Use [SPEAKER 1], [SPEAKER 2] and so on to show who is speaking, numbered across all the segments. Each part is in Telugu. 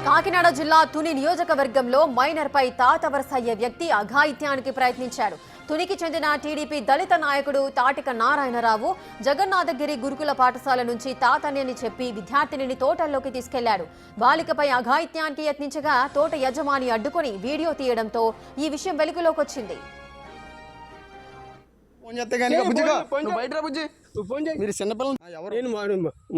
[SPEAKER 1] కాకినాడ జిల్లా తుని నియోజకవర్గంలో మైనర్పై తాత వరుస అయ్యే వ్యక్తి అఘాయిత్యానికి ప్రయత్నించాడు. తునికి చెందిన టీడీపీ దళిత నాయకుడు తాటిక నారాయణరావు జగన్నాథగిరి గురుకుల పాఠశాల నుంచి తాతని చెప్పి విద్యార్థినిని తోటల్లోకి తీసుకెళ్లాడు. బాలికపై అఘాయిత్యానికి యత్నించగా తోట యజమాని అడ్డుకొని వీడియో తీయడంతో ఈ విషయం వెలుగులోకి వచ్చింది.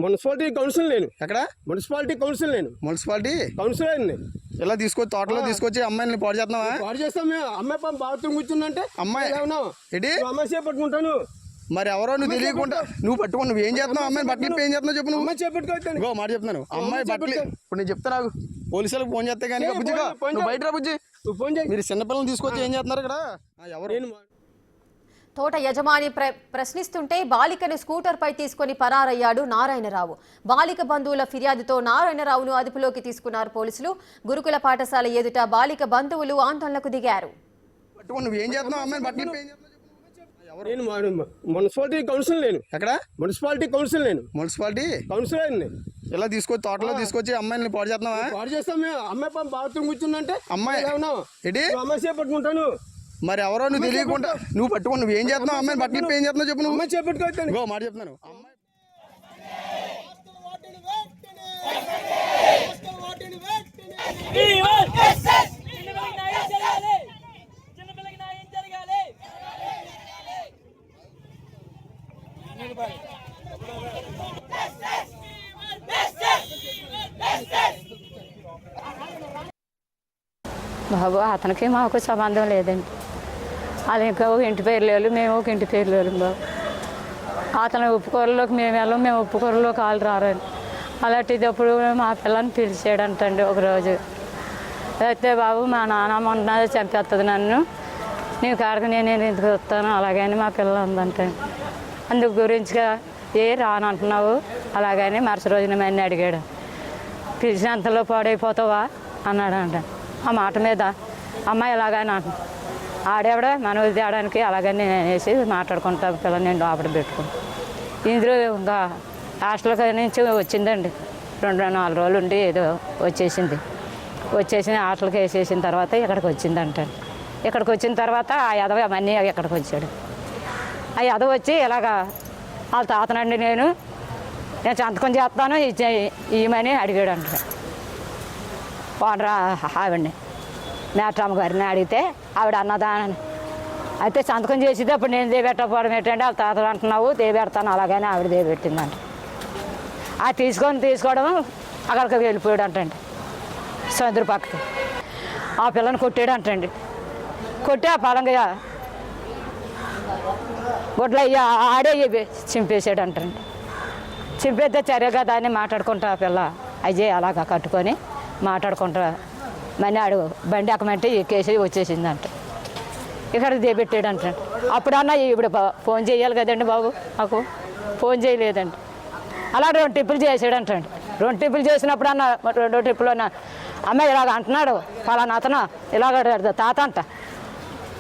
[SPEAKER 2] మున్సిపాలిటీ కౌన్సిల్ నేను ఎక్కడ మున్సిపాలిటీ కౌన్సిల్ నేను ఇలా తీసుకొచ్చి తోటలో తీసుకొచ్చి అమ్మాయిని పాడు చేస్తున్నావా? పాడు చేస్తాం మేము. అమ్మాయి బాత్రూమ్ కూర్చుందంటే అమ్మాయి అమ్మాయి చేపట్టుకుంటాను. మరి ఎవరో నువ్వు తెలియకుండా నువ్వు పట్టుకుని నువ్వు ఏం చేస్తున్నావు? అమ్మాయి బట్టలు ఏం చేస్తున్నావు చెప్పు. నువ్వు అమ్మాయి చేపట్టుకోవచ్చు మాట చెప్తున్నాను. అమ్మాయి బట్టలు ఇప్పుడు నేను చెప్తా రాగు. పోలీసులకు ఫోన్ చేస్తే కానీ నువ్వు బయట రా బుజ్జి. నువ్వు ఫోన్ చేయి. మీరు చిన్నపిల్లలు తీసుకొచ్చి ఏం చేస్తున్నారు ఇక్కడ? ఎవరు
[SPEAKER 1] తోట యజమాని ప్రశ్నిస్తుంటే బాలికను స్కూటర్పై తీసుకుని పరారయ్యాడు నారాయణరావు. బాలిక బంధువుల ఫిర్యాదుతో నారాయణరావును అదుపులోకి తీసుకున్నారు పోలీసులు. గురుకుల పాఠశాల ఎదుట బాలిక బంధువులు ఆందోళనకు దిగారు.
[SPEAKER 2] మున్సిపాలిటీ కౌన్సిల్ నేను ఎక్కడ మున్సిపాలిటీ కౌన్సిల్ ఇలా తీసుకొచ్చి తోటలో తీసుకొచ్చి అమ్మాయిని పాడు చేస్తున్నావా? పాడు చేస్తాం మేము. అమ్మాయి బాత్రూమ్ కూర్చుందంటే అమ్మాయి అమ్మాయి చేపట్టుకుంటాను. మరి ఎవరో నువ్వు తెలియకుండా నువ్వు పట్టుకుని నువ్వు ఏం చేస్తున్నావు? అమ్మాయి బట్టలు ఏం చేస్తున్నావు చెప్పు. నువ్వు అమ్మాయి చేపట్టుకోవచ్చు మాట చెప్తున్నాను.
[SPEAKER 3] బాబు అతనికి మాకు సంబంధం లేదండి. అది ఇంకా ఒక ఇంటి పేరు లేదు, మేము ఒక ఇంటి పేరు లేదు బాబు. అతను ఉప్పుకూరలోకి మేము వెళ్ళాం, మేము ఉప్పుకూరలోకి వాళ్ళు రారండి. అలాంటిది అప్పుడు మా పిల్లని పిలిచాడంటండి ఒకరోజు. అయితే బాబు మా నాన్నమ్మ ఉన్నది చంపేస్తుంది నన్ను, నీవు కాడకు నేను ఎందుకు వస్తాను అలాగని మా పిల్ల ఉందంటే అందుకు గురించిగా రానంటున్నావు అలాగని మరుసటి రోజున మన్ని అడిగాడు. పిలిచినంతలో పాడైపోతావా అన్నాడు అంట. ఆ మాట మీద అమ్మాయి ఇలాగని అంటున్నాను. ఆడేవిడ మనం తేడానికి అలాగని నేను అనేసి మాట్లాడుకుంటాను. పిల్లలు నేను లోపల పెట్టుకుని ఇందులో ఇంకా హాస్టల్ నుంచి వచ్చిందండి. 2-4 రోజులు ఉండి ఏదో వచ్చేసి హాస్టల్కి వేసేసిన తర్వాత ఇక్కడికి వచ్చిందంట. ఇక్కడికి వచ్చిన తర్వాత ఆ యదవ మన్నీ ఇక్కడికి వచ్చాడు. ఆ యదవ వచ్చి ఇలాగా వాళ్ళ తాతనండి నేను సంతకం చేస్తాను ఇవ్వమని అడిగాడు అంట. వాడరా ఆవిడని మేట్రమ్మ గారిని అడిగితే ఆవిడ అన్నదానని అయితే సంతకం చేసేది అప్పుడు నేను దేబెట్టకపోవడం ఏంటంటే వాళ్ళ తాతలు అంటున్నావు దేబెడతాను అలాగని ఆవిడ దేబెట్టిందంట. అది తీసుకోవడం అక్కడికి వెళ్ళిపోయాడు అంటండి. సముద్ర పక్కకి ఆ పిల్లని కొట్టాడు అంటండి. కొట్టి ఆ పలంగా గుడ్ల ఆడే చింపేసాడు అంటండి. చింపేస్తే చర్యగా దాన్ని మాట్లాడుకుంటా ఆ పిల్ల అజయ్ అలాగా కట్టుకొని మాట్లాడుకుంటా మనీ ఆడు బండి ఎక్కమంటే ఎక్కేసి వచ్చేసిందంట. ఇక్కడ దేబెట్టాడు అంటండి. అప్పుడన్నా ఇప్పుడు ఫోన్ చేయాలి కదండి బాబు, నాకు ఫోన్ చేయలేదండి. అలా 2 ట్రిప్పులు చేసాడంటండి. 2 ట్రిప్పులు చేసినప్పుడు అన్న 2 ట్రిప్పులు అమ్మాయి ఇలాగ అంటున్నాడు ఫలానా అతను ఇలాగ తాత అంట.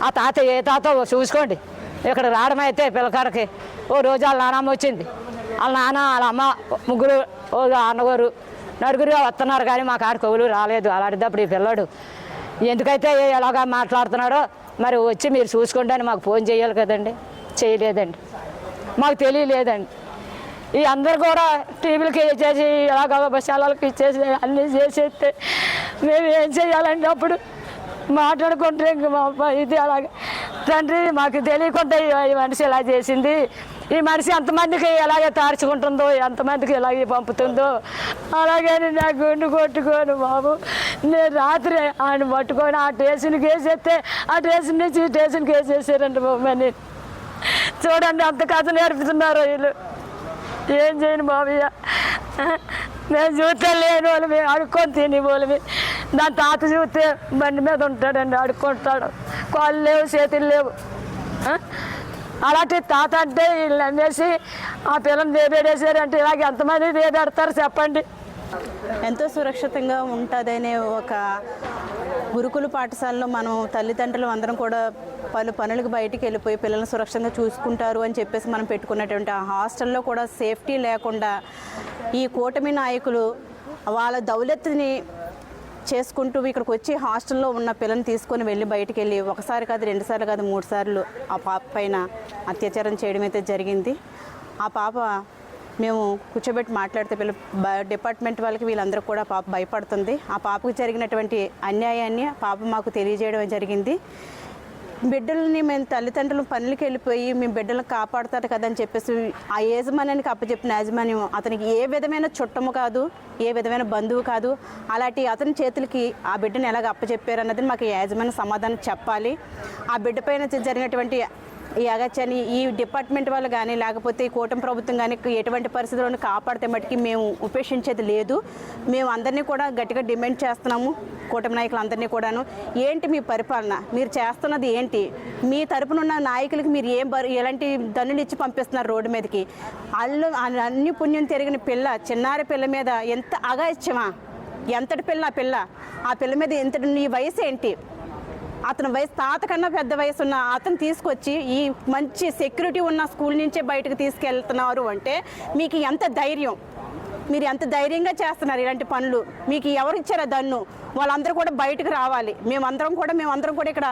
[SPEAKER 3] ఆ తాత ఏ తాత చూసుకోండి. ఇక్కడ రావడం అయితే పిల్లకాడకి ఓ రోజు వాళ్ళ నాన్నమ్మ వచ్చింది. వాళ్ళ నాన్న వాళ్ళ అమ్మ ముగ్గురు ఓ అన్నగారు నలుగురు వస్తున్నారు కానీ మా కాడ కవులు రాలేదు. అలాంటిదప్పుడు ఈ పిల్లడు ఎందుకైతే ఎలాగా మాట్లాడుతున్నాడో మరి వచ్చి మీరు చూసుకోండి అని మాకు ఫోన్ చేయాలి కదండి. చేయలేదండి, మాకు తెలియలేదండి. ఈ అందరు కూడా టీవీలకి ఇచ్చేసి ఎలాగ బస్సాలకి ఇచ్చేసి అన్నీ చేసేస్తే మేము ఏం చేయాలండి? అప్పుడు మాట్లాడుకుంటే ఇంక మా అబ్బాయి ఇది అలాగే తండ్రి మాకు తెలియకుండా ఈ మనిషి ఇలా చేసింది, ఈ మనిషి ఎంతమందికి ఎలాగే తార్చుకుంటుందో ఎంతమందికి ఎలాగే పంపుతుందో అలాగని నా గుండు కొట్టుకోను బాబు. నేను రాత్రి ఆయన పట్టుకొని ఆ స్టేషన్కి వేసేస్తే ఆ స్టేషన్ నుంచి ఈ స్టేషన్కి వేసేసారండి బాబు. అని చూడండి అంత కథ నేర్పుతున్నారు వీళ్ళు. ఏం చేయను బాబయ్య, నేను చూస్తే లేని వాళ్ళు మేము అడుక్కొని తిని వాళ్ళమి. దాని తాత చూస్తే బండి మీద ఉంటాడండి, అడుక్కుంటాడు. కాళ్ళు లేవు చేతులు లేవు. అలాంటి తాత అంటే వీళ్ళు నమ్మేసి ఆ పిల్లని దేబేడేసారంటే ఇలాగ ఎంతమంది దేబెడతారు చెప్పండి?
[SPEAKER 4] ఎంతో సురక్షితంగా ఉంటుందనే ఒక గురుకుల పాఠశాలలో మనం తల్లిదండ్రులు అందరం కూడా పలు పనులకు బయటికి వెళ్ళిపోయి పిల్లల్ని సురక్షితంగా చూసుకుంటారు అని చెప్పేసి మనం పెట్టుకున్నటువంటి ఆ హాస్టల్లో కూడా సేఫ్టీ లేకుండా ఈ కూటమి నాయకులు వాళ్ళ దౌలత్ని చేసుకుంటూ ఇక్కడికి వచ్చి హాస్టల్లో ఉన్న పిల్లని తీసుకొని వెళ్ళి బయటికి వెళ్ళి ఒకసారి కాదు 2 సార్లు కాదు 3 సార్లు ఆ పాప పైన అత్యాచారం చేయడం అయితే జరిగింది. ఆ పాప మేము కూర్చోబెట్టి మాట్లాడితే డిపార్ట్మెంట్ వాళ్ళకి వీళ్ళందరూ కూడా పాప భయపడుతుంది. ఆ పాపకు జరిగినటువంటి అన్యాయాన్ని పాప మాకు తెలియజేయడం జరిగింది. బిడ్డలని మేము తల్లిదండ్రులు పనులకి వెళ్ళిపోయి మేము బిడ్డలను కాపాడుతారు కదా అని చెప్పేసి ఆ యాజమాన్యానికి అప్పచెప్పిన యాజమాన్యం అతనికి ఏ విధమైన చుట్టము కాదు, ఏ విధమైన బంధువు కాదు. అలాంటి అతని చేతులకి ఆ బిడ్డను ఎలాగ అప్పచెప్పారు అన్నది మాకు యాజమాన్యం సమాధానం చెప్పాలి. ఆ బిడ్డ పైన జరిగినటువంటి ఈ అగత్యాన్ని ఈ డిపార్ట్మెంట్ వాళ్ళు కానీ లేకపోతే ఈ కూటమి ప్రభుత్వం కానీ ఎటువంటి పరిస్థితులను కాపాడితే మటుకి మేము ఉపేక్షించేది లేదు. మేము అందరినీ కూడా గట్టిగా డిమాండ్ చేస్తున్నాము. కూటమి నాయకులందరినీ కూడాను, ఏంటి మీ పరిపాలన, మీరు చేస్తున్నది ఏంటి, మీ తరపునున్న నాయకులకి మీరు ఎలాంటి దన్నులు ఇచ్చి పంపిస్తున్నారు రోడ్డు మీదకి. అన్ని పుణ్యం తిరిగిన పిల్ల, చిన్నారి పిల్ల మీద ఎంత అగాయిత్యమా, ఎంతటి పిల్ల ఆ పిల్ల మీద ఎంతటి, నీ వయసు ఏంటి, అతని వయసు తాత కన్నా పెద్ద వయసు ఉన్న అతను తీసుకొచ్చి ఈ మంచి సెక్యూరిటీ ఉన్న స్కూల్ నుంచే బయటకు తీసుకెళ్తున్నారు అంటే మీకు ఎంత ధైర్యం, మీరు ఎంత ధైర్యంగా చేస్తున్నారు ఇలాంటి పనులు. మీకు ఎవరు ఇచ్చారో దన్ను, వాళ్ళందరూ కూడా బయటకు రావాలి. మేమందరం కూడా ఇక్కడ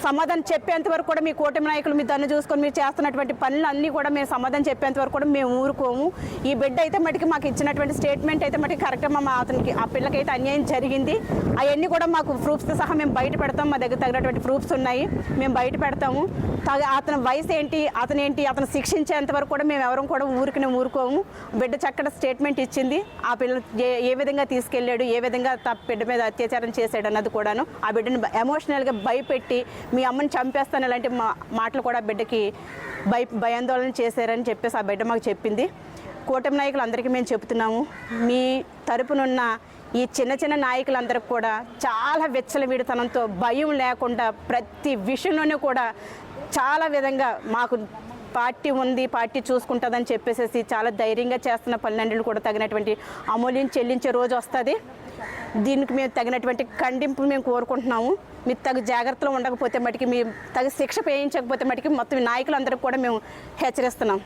[SPEAKER 4] సమాధానం చెప్పేంత వరకు కూడా మీ కూటమి నాయకులు మీ దన్ను చూసుకొని మీరు చేస్తున్నటువంటి పనులు అన్నీ కూడా మేము సమాధానం చెప్పేంత వరకు కూడా మేము ఊరుకోము. ఈ బిడ్డ అయితే మటుకు మాకు ఇచ్చినటువంటి స్టేట్మెంట్ అయితే మటుకు కరెక్ట్గా అతనికి ఆ పిల్లకైతే అన్యాయం జరిగింది. అవన్నీ కూడా మాకు ప్రూఫ్స్తో సహా మేము బయట పెడతాం. మా దగ్గర తగినటువంటి ప్రూఫ్స్ ఉన్నాయి, మేము బయట పెడతాము. అతని వయసు ఏంటి, అతను శిక్షించేంత వరకు కూడా మేము ఎవరం కూడా ఊరుకోము. బిడ్డ చక్కటి స్టేట్మెంట్ ఇచ్చింది. ఆ పిల్ల ఏ విధంగా తీసుకెళ్ళాడు, ఏ విధంగా బిడ్డ మీద అత్యాచారం చేశాడు అన్నది కూడాను. ఆ బిడ్డను ఎమోషనల్గా భయపెట్టి మీ అమ్మని చంపేస్తాను ఇలాంటి మాటలు కూడా బిడ్డకి భయాందోళన చేశారని చెప్పేసి ఆ బిడ్డ మాకు చెప్పింది. కూటమి నాయకులందరికీ మేము చెప్తున్నాము, మీ తరపునున్న ఈ చిన్న నాయకులందరికీ కూడా చాలా విచ్చలవిడితనంతో భయం లేకుండా ప్రతి విషయంలోనూ కూడా చాలా విధంగా మాకు పార్టీ ఉంది, పార్టీ చూసుకుంటుందని చెప్పేసి చాలా ధైర్యంగా చేస్తున్న పనులన్నింటిని కూడా తగినటువంటి అమూల్యం చెల్లించే రోజు వస్తుంది. దీనికి మేము తగినటువంటి ఖండింపు మేము కోరుకుంటున్నాము. మీరు తగు జాగ్రత్తలో ఉండకపోతే మటుకి, మీరు తగు శిక్ష వేయించకపోతే మటుకి మొత్తం నాయకులందరికీ కూడా మేము హెచ్చరిస్తున్నాం.